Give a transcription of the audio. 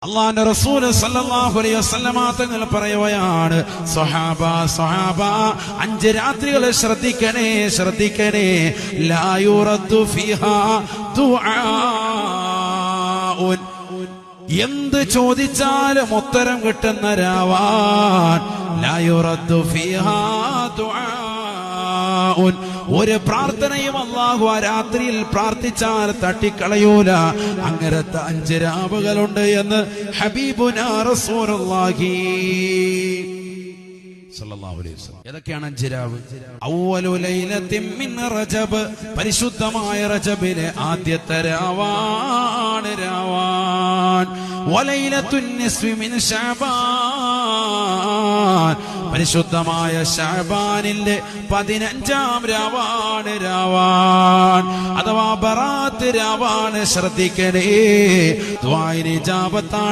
അല്ലാഹുവിന്റെ റസൂൽ സല്ലല്ലാഹു അലൈഹി വസല്ലമ തങ്ങൾ പറയുകയാണ്, സ്വഹാബ 5 രാത്രികൾ ശ്രദ്ധിക്കണേ ലാ യുറദ്ദു ഫീഹാ ദുആഉൻ, എന്ത് ചോദിച്ചാലും ഉത്തരം കിട്ടുന്ന രാവാൻ. ലാ യുറദ്ദു ഫീഹാ ദുആഉൻ, ഒരു പ്രാർത്ഥനയും അല്ലാഹു ആ രാത്രിയിൽ പ്രാർത്ഥിച്ചാൽ തട്ടിക്കളയൂല. അങ്ങനത്തെ 5 രാവുകളുണ്ട് എന്ന് ഹബീബുനാ റസൂലുള്ളാഹി സല്ലല്ലാഹു അലൈഹി വസല്ലം. ഏതൊക്കെയാണ് 5 രാവ്? അവ്വലു ലൈലത്തിൻ മിൻ റജബ്, പരിശുദ്ധമായ റജബിലെ ആദ്യത്തെ രാവാണ് രാവാൻ. വലൈലത്തുൻ നിസ്ഫി മിൻ ശഅബാൻ, പരിശുദ്ധമായ ശഅബാനിലെ 15-ാം രാവാണ് രാവാൻ, അഥവാ ബറാത്ത് രാവാണ്. ശ്രദ്ധിക്കണേ, ദുആഇന് ഇജാബത്താണ്.